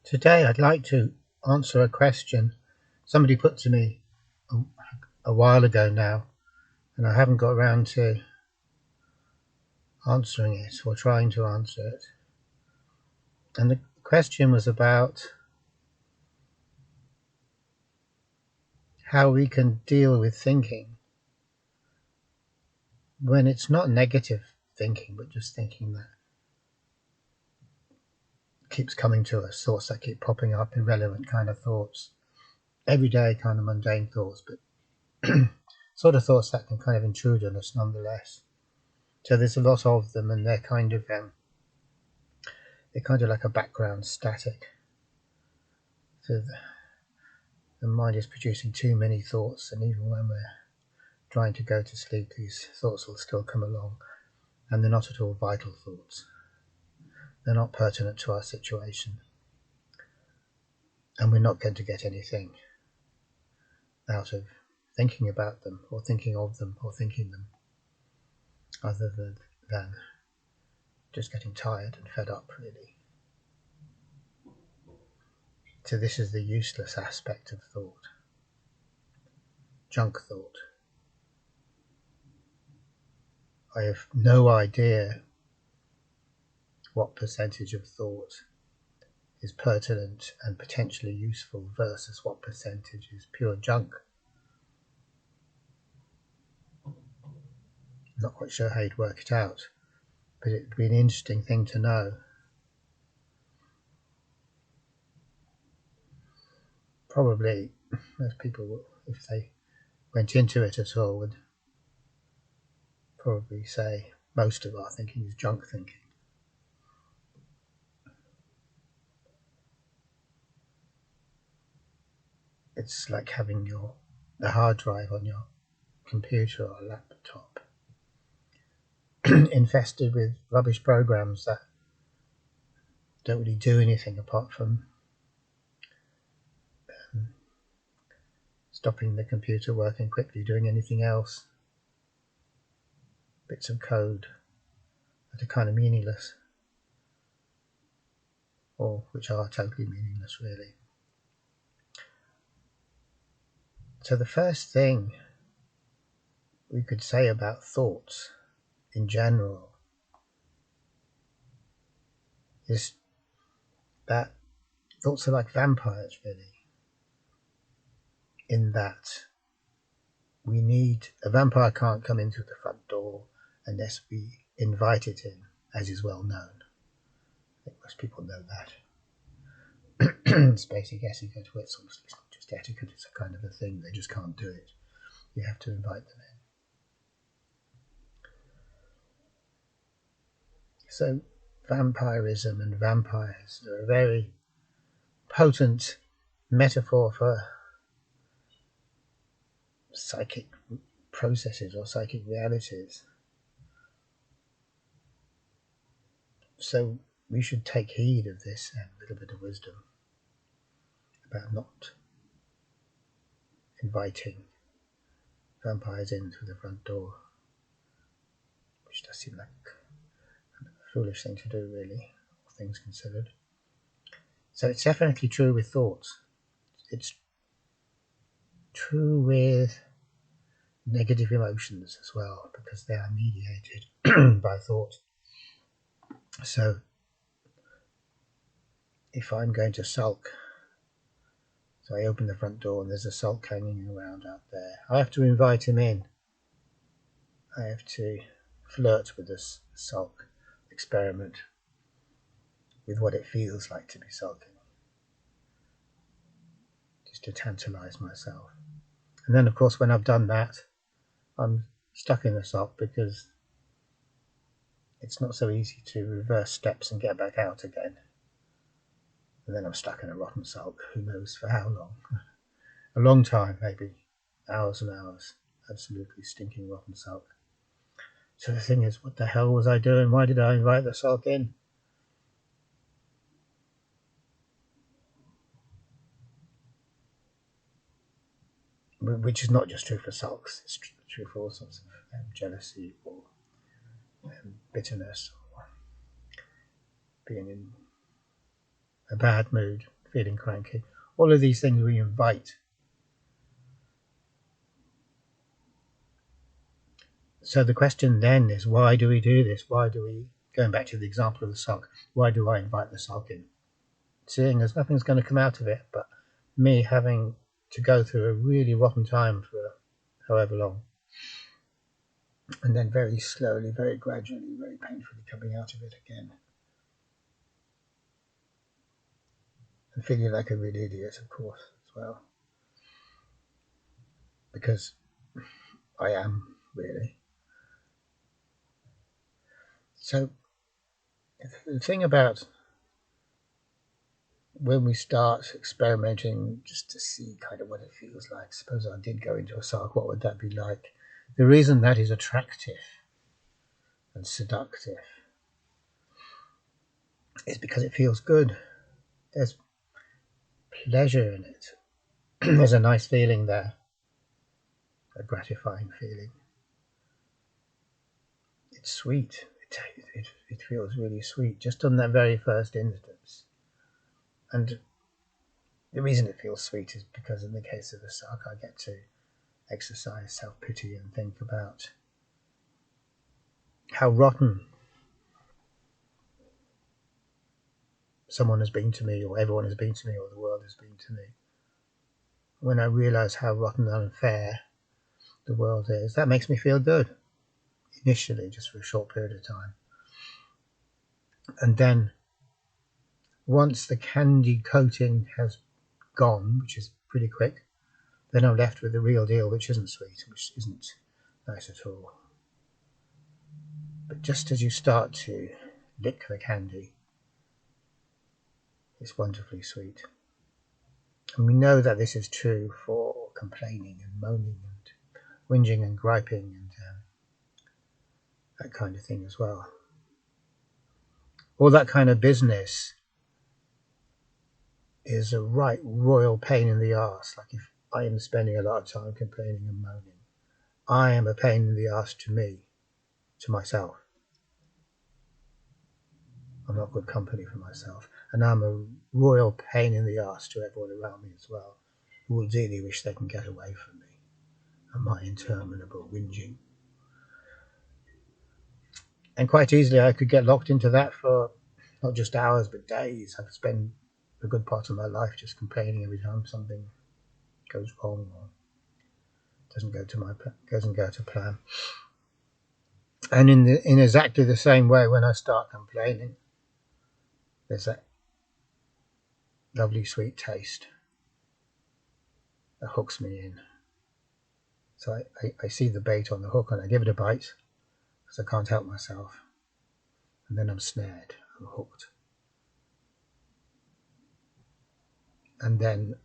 Today I'd like to answer a question somebody put to me a while ago now, and I haven't got around to answering it or trying to answer it. And the question was about how we can deal with thinking when it's not negative thinking, but just thinking that keeps coming to us, thoughts that keep popping up, irrelevant kind of thoughts, everyday kind of mundane thoughts, but sort of thoughts that can kind of intrude on us nonetheless. So there's a lot of them, and they're kind of like a background static. So the mind is producing too many thoughts, and even when we're trying to go to sleep, these thoughts will still come along, and they're not at all vital thoughts. They're not pertinent to our situation, and we're not going to get anything out of thinking about them or thinking of them or thinking them other than just getting tired and fed up, really. So this is the useless aspect of thought, junk thought. I have no idea what percentage of thought is pertinent and potentially useful versus what percentage is pure junk. I'm not quite sure how you'd work it out, but it'd be an interesting thing to know. Probably most people, if they went into it at all, would probably say most of our thinking is junk thinking. It's like having the hard drive on your computer or laptop infested with rubbish programs that don't really do anything apart from stopping the computer working quickly, doing anything else. Bits of code that are kind of meaningless, or which are totally meaningless, really. So the first thing we could say about thoughts in general is that thoughts are like vampires, really, in that a vampire can't come into the front door unless we invite it in, as is well known. I think most people know that. It's basic etiquette. Well, it's obviously not just etiquette, it's a kind of a thing. They just can't do it. You have to invite them in. So vampirism and vampires are a very potent metaphor for psychic processes or psychic realities. So we should take heed of this and a little bit of wisdom about not inviting vampires in through the front door, which does seem like a foolish thing to do, really, all things considered. So it's definitely true with thoughts. It's true with negative emotions as well, because they are mediated by thought. So if I'm going to sulk, so I open the front door and there's a sulk hanging around out there, I have to invite him in. I have to flirt with this sulk, experiment with what it feels like to be sulking, just to tantalize myself. And then, of course, when I've done that, I'm stuck in the sulk, because it's not so easy to reverse steps and get back out again. And then I'm stuck in a rotten sulk, who knows for how long. A long time, maybe hours and hours, absolutely stinking rotten sulk. So the thing is, what the hell was I doing? Why did I invite the sulk in? Which is not just true for sulks, it's true for all sorts of jealousy or bitterness, or being in a bad mood, feeling cranky. All of these things we invite. So the question then is, why do we do this? Why do we, going back to the example of the sulk, why do I invite the sulk in? Seeing as nothing's going to come out of it but me having to go through a really rotten time for however long, and then very slowly, very gradually, very painfully coming out of it again. And feeling like a real idiot, of course, as well. Because I am, really. So the thing about when we start experimenting just to see kind of what it feels like, suppose I did go into a sulk, what would that be like? The reason that is attractive and seductive is because it feels good. There's pleasure in it. There's a nice feeling there, a gratifying feeling. It's sweet. It feels really sweet just on that very first instance. And the reason it feels sweet is because in the case of the sulk, I get to exercise self-pity and think about how rotten someone has been to me, or everyone has been to me, or the world has been to me. When I realise how rotten and unfair the world is, that makes me feel good. Initially, just for a short period of time. And then, once the candy coating has gone, which is pretty quick, then I'm left with the real deal, which isn't sweet, which isn't nice at all. But just as you start to lick the candy, it's wonderfully sweet. And we know that this is true for complaining and moaning and whinging and griping and that kind of thing as well. All that kind of business is a right royal pain in the arse. Like if I am spending a lot of time complaining and moaning, I am a pain in the arse to me, to myself. I'm not good company for myself. And I'm a royal pain in the arse to everyone around me as well, who will dearly wish they can get away from me and my interminable whinging. And quite easily I could get locked into that for not just hours but days. I could spend a good part of my life just complaining every time something goes wrong or doesn't go to plan. And in exactly the same way, when I start complaining, there's that lovely sweet taste that hooks me in. So I see the bait on the hook and I give it a bite because I can't help myself. And then I'm snared, I'm hooked. And then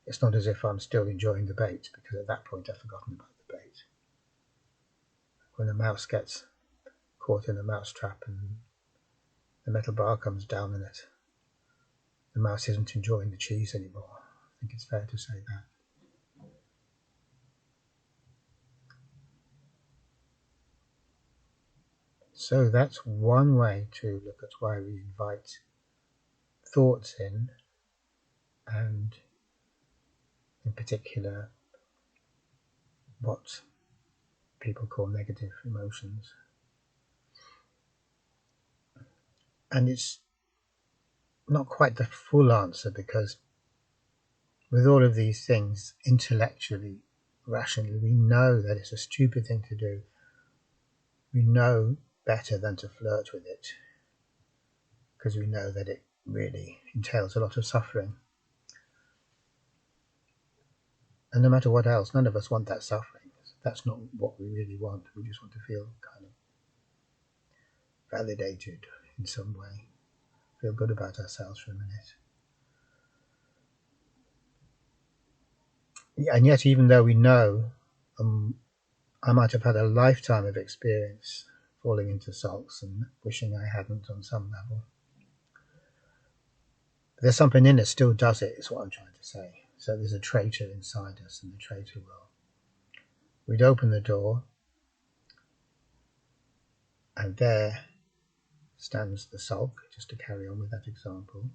it's not as if I'm still enjoying the bait, because at that point I've forgotten about the bait. When a mouse gets caught in a mouse trap and the metal bar comes down in it, the mouse isn't enjoying the cheese anymore. I think it's fair to say that. So that's one way to look at why we invite thoughts in, and in particular what people call negative emotions. And it's not quite the full answer, because with all of these things, intellectually, rationally, we know that it's a stupid thing to do. We know better than to flirt with it, because we know that it really entails a lot of suffering. And no matter what else, none of us want that suffering. That's not what we really want. We just want to feel kind of validated in some way, feel good about ourselves for a minute. And yet, even though we know, I might have had a lifetime of experience falling into sulks and wishing I hadn't on some level, there's something in us still does it, is what I'm trying to say. So there's a traitor inside us, and the traitor we'd open the door, and there stands the sulk, just to carry on with that example.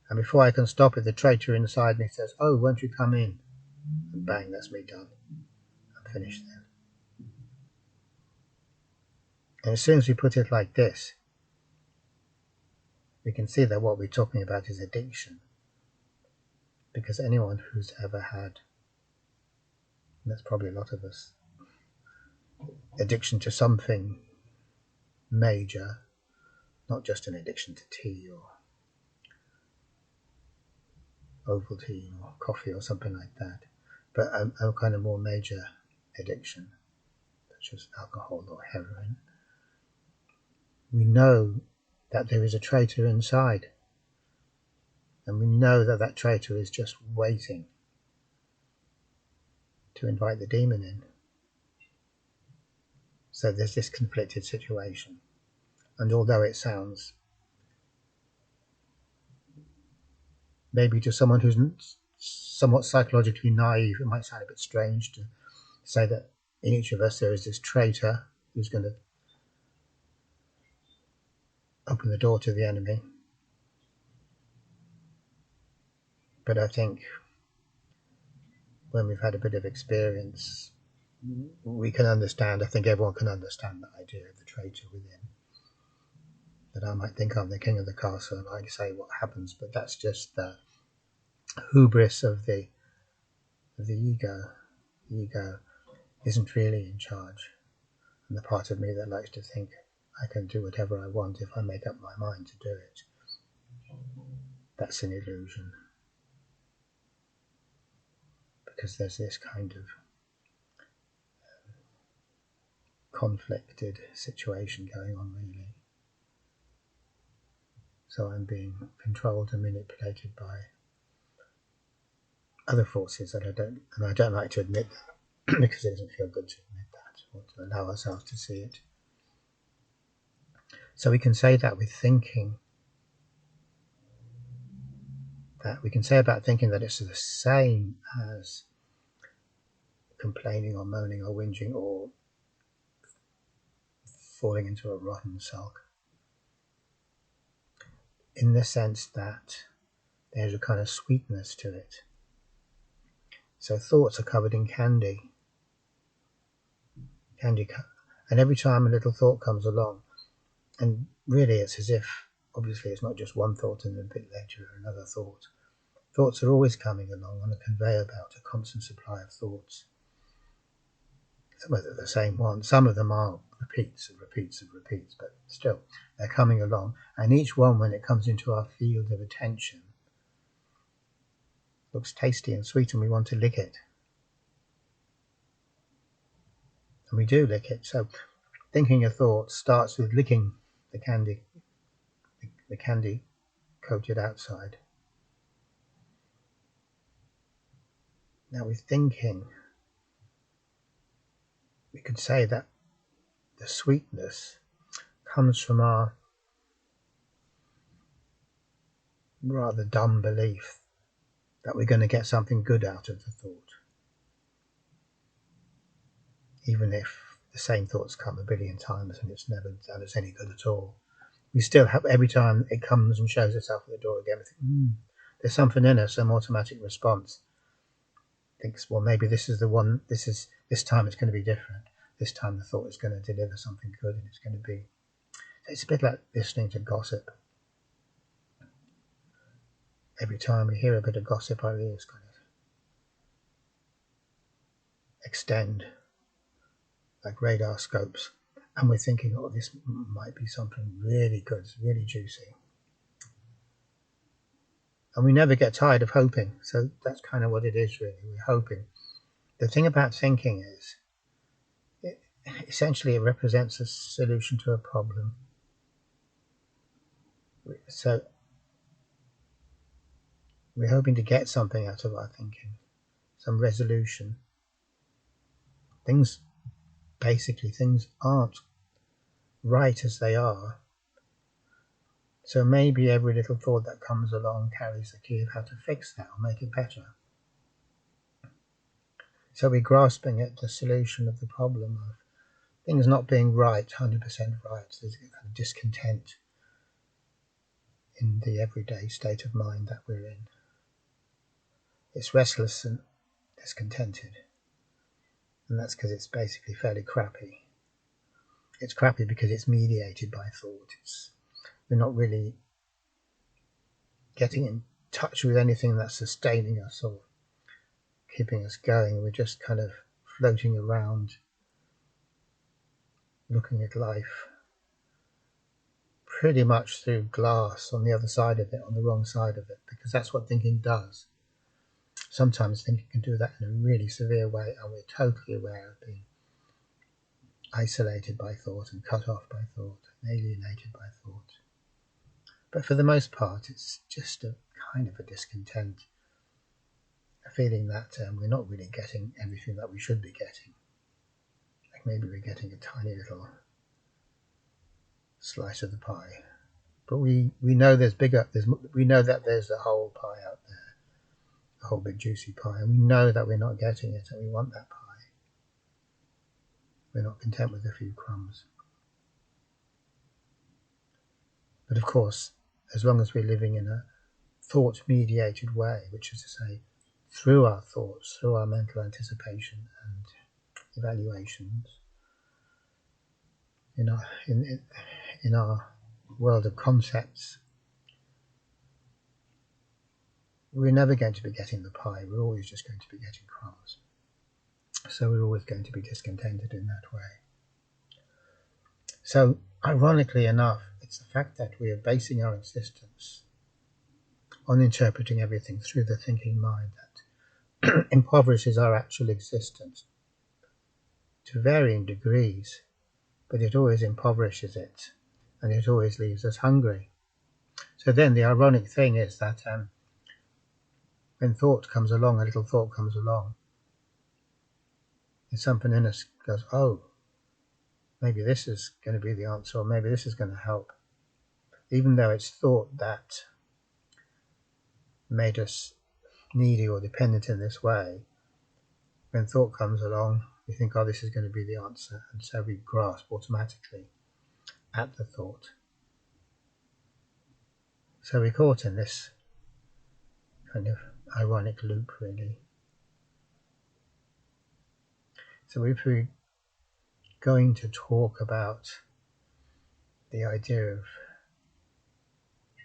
And before I can stop it, the traitor inside me says, "Oh, won't you come in?" And bang, that's me done. I'm finished then. And as soon as we put it like this, we can see that what we're talking about is addiction. Because anyone who's ever had, and that's probably a lot of us, addiction to something major, not just an addiction to tea or Ovaltine or coffee or something like that, but a kind of more major addiction, such as alcohol or heroin, we know that there is a traitor inside, and we know that that traitor is just waiting to invite the demon in. So there's this conflicted situation, and although it sounds maybe to someone who's somewhat psychologically naive, it might sound a bit strange to say that in each of us there is this traitor who's going to open the door to the enemy. But I think when we've had a bit of experience, we can understand, I think everyone can understand the idea of the traitor within. That I might think I'm the king of the castle and I say what happens, but that's just the hubris of the ego. The ego isn't really in charge. And the part of me that likes to think I can do whatever I want if I make up my mind to do it, that's an illusion. Because there's this kind of conflicted situation going on, really. So I'm being controlled and manipulated by other forces that I don't like to admit that because it doesn't feel good to admit that or to allow ourselves to see it. So we can say that with thinking, that we can say about thinking that it's the same as complaining or moaning or whinging or falling into a rotten sulk, in the sense that there's a kind of sweetness to it. So thoughts are covered in candy, and every time a little thought comes along, and really it's as if, obviously it's not just one thought and then a bit later another thought. Thoughts are always coming along on a conveyor belt, a constant supply of thoughts. Some of them are the same ones, some of them are repeats and repeats and repeats, but still, they're coming along, and each one, when it comes into our field of attention, looks tasty and sweet and we want to lick it. And we do lick it. So thinking a thought starts with licking the candy coated outside. Now with thinking, we could say that the sweetness comes from our rather dumb belief that we're going to get something good out of the thought, even if the same thoughts come a billion times and it's never done us any good at all. We still have, every time it comes and shows itself at the door again, we think, there's something in us, some automatic response thinks, well, maybe this is the one, this time it's going to be different. This time the thought is going to deliver something good, and it's going to be, it's a bit like listening to gossip. Every time we hear a bit of gossip, our ears kind of extend like radar scopes, and we're thinking, oh, this might be something really good, really juicy. And we never get tired of hoping, so that's kind of what it is, really. We're hoping. The thing about thinking is, essentially it represents a solution to a problem. So we're hoping to get something out of our thinking, some resolution. Things aren't right as they are. So maybe every little thought that comes along carries the key of how to fix that or make it better. So we're grasping at the solution of the problem of things not being right, 100% right. There's a kind of discontent in the everyday state of mind that we're in. It's restless and discontented, and that's because it's basically fairly crappy. It's crappy because it's mediated by thought. We're not really getting in touch with anything that's sustaining us or keeping us going. We're just kind of floating around, looking at life pretty much through glass on the other side of it, on the wrong side of it, because that's what thinking does. Sometimes thinking can do that in a really severe way, and we're totally aware of being isolated by thought and cut off by thought and alienated by thought. But for the most part, it's just a kind of a discontent, a feeling that we're not really getting everything that we should be getting. Like maybe we're getting a tiny little slice of the pie, but we know we know that there's a whole pie out there, a whole big juicy pie, and we know that we're not getting it, and we want that pie. We're not content with a few crumbs. But of course, as long as we're living in a thought-mediated way, which is to say, through our thoughts, through our mental anticipation and evaluations, in our world of concepts, we're never going to be getting the pie. We're always just going to be getting crumbs. So we're always going to be discontented in that way. So, ironically enough, it's the fact that we are basing our existence on interpreting everything through the thinking mind that impoverishes our actual existence to varying degrees, but it always impoverishes it, and it always leaves us hungry. So then the ironic thing is that when thought comes along, a little thought comes along, and something in us goes, oh, maybe this is going to be the answer, or maybe this is going to help. Even though it's thought that made us needy or dependent in this way, when thought comes along, we think, oh, this is going to be the answer, and so we grasp automatically at the thought. So we're caught in this kind of ironic loop, really. So if we're going to talk about the idea of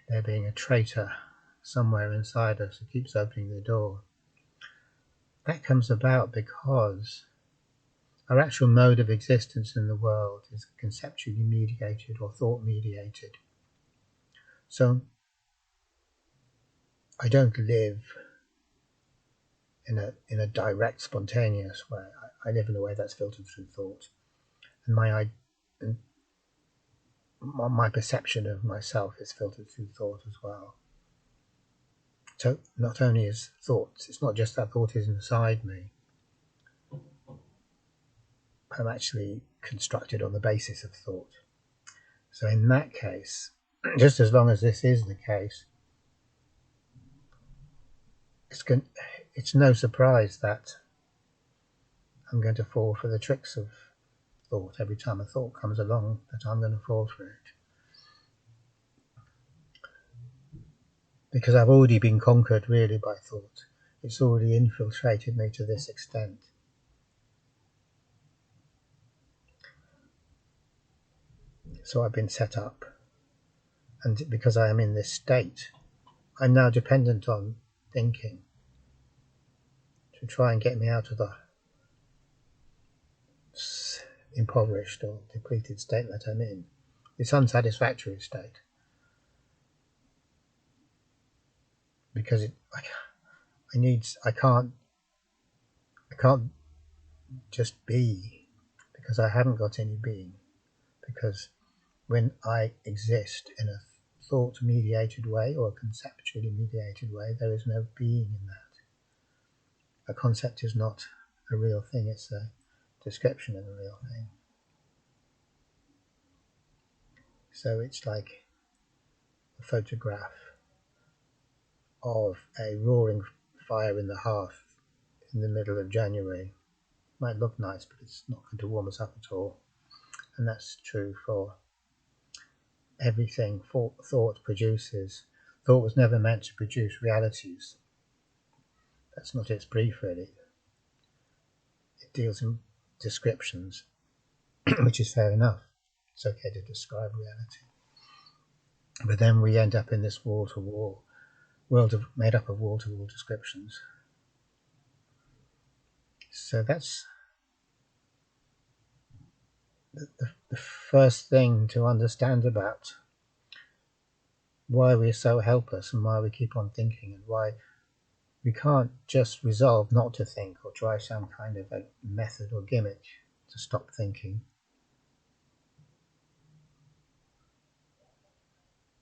there being a traitor somewhere inside us who keeps opening the door, that comes about because our actual mode of existence in the world is conceptually mediated or thought mediated. So I don't live in a direct, spontaneous way. I live in a way that's filtered through thought, and my perception of myself is filtered through thought as well. So not only is thought, it's not just that thought is inside me. I'm actually constructed on the basis of thought. So in that case, just as long as this is the case, it's no surprise that I'm going to fall for the tricks of thought. Every time a thought comes along, that I'm going to fall for it. Because I've already been conquered really by thought. It's already infiltrated me to this extent. So I've been set up. And because I am in this state, I'm now dependent on thinking to try and get me out of the impoverished or depleted state that I'm in, this unsatisfactory state. Because I can't just be, because I haven't got any being. Because when I exist in a thought mediated way or a conceptually mediated way, there is no being in that. A concept is not a real thing, it's a description of a real thing. So it's like a photograph of a roaring fire in the hearth in the middle of January. It might look nice, but it's not going to warm us up at all. And that's true for everything thought produces. Thought was never meant to produce realities. That's not its brief, really. It deals in descriptions, which is fair enough. It's okay to describe reality. But then we end up in this wall-to-wall world made up of wall-to-wall descriptions. So that's the first thing to understand about why we're so helpless and why we keep on thinking, and why we can't just resolve not to think or try some kind of a method or gimmick to stop thinking.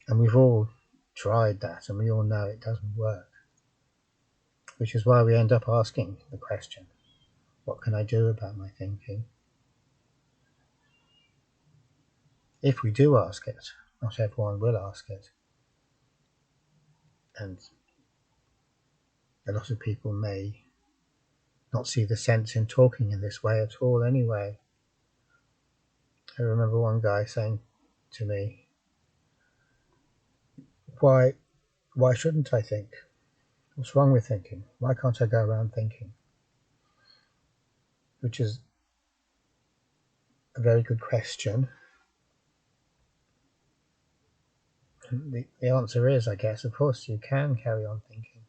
And we've all tried that, and we all know it doesn't work, which is why we end up asking the question, what can I do about my thinking? If we do ask it, not everyone will ask it, and a lot of people may not see the sense in talking in this way at all anyway. I remember one guy saying to me, why shouldn't I think? What's wrong with thinking? Why can't I go around thinking? Which is a very good question. And the answer is, I guess, of course you can carry on thinking.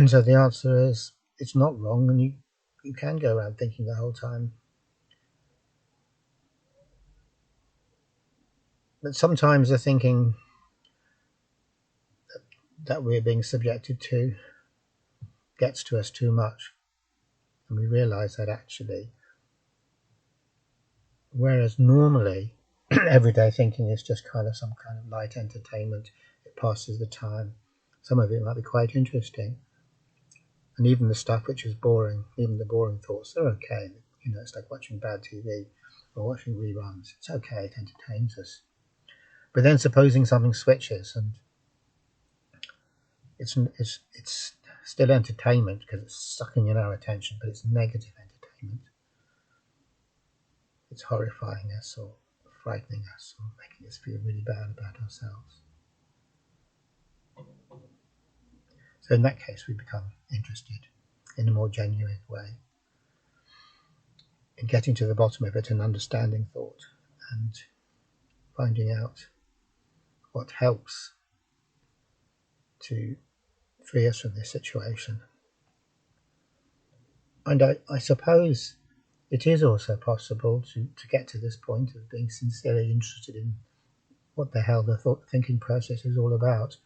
So the answer is, it's not wrong, and you can go around thinking the whole time. But sometimes the thinking that we're being subjected to gets to us too much, and we realize that actually, whereas normally everyday thinking is just kind of some kind of light entertainment, it passes the time, some of it might be quite interesting, and even the stuff which is boring, even the boring thoughts, they're okay. It's like watching bad TV or watching reruns. It's okay, it entertains us. But then supposing something switches, and it's still entertainment because it's sucking in our attention, but it's negative entertainment. It's horrifying us or frightening us or making us feel really bad about ourselves. So in that case, we become interested in a more genuine way in getting to the bottom of it and understanding thought and finding out what helps to free us from this situation. And I suppose it is also possible to get to this point of being sincerely interested in what the hell the thinking process is all about,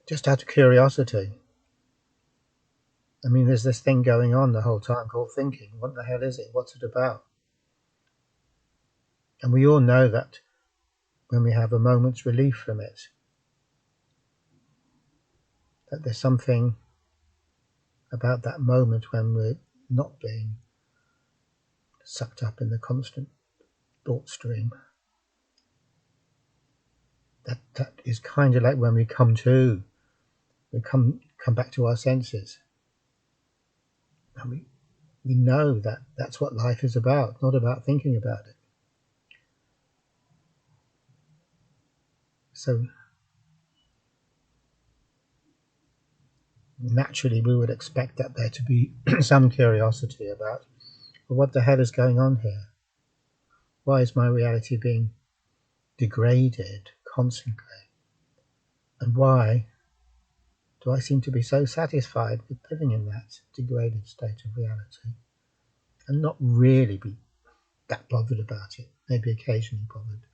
just out of curiosity. I mean, there's this thing going on the whole time called thinking. What the hell is it? What's it about? And we all know that when we have a moment's relief from it, that there's something about that moment when we're not being sucked up in the constant thought stream. That is kind of like when we come back to our senses, and we know that that's what life is about, not about thinking about it. So naturally we would expect that there to be some curiosity about, well, what the hell is going on here? Why is my reality being degraded constantly? And why do I seem to be so satisfied with living in that degraded state of reality and not really be that bothered about it, maybe occasionally bothered,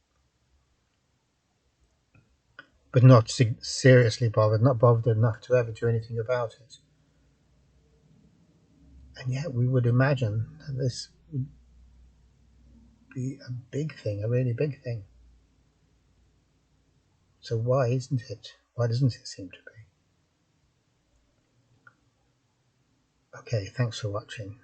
but not seriously bothered, not bothered enough to ever do anything about it. And yet we would imagine that this would be a big thing, a really big thing. So why isn't it? Why doesn't it seem to be? Okay, thanks for watching.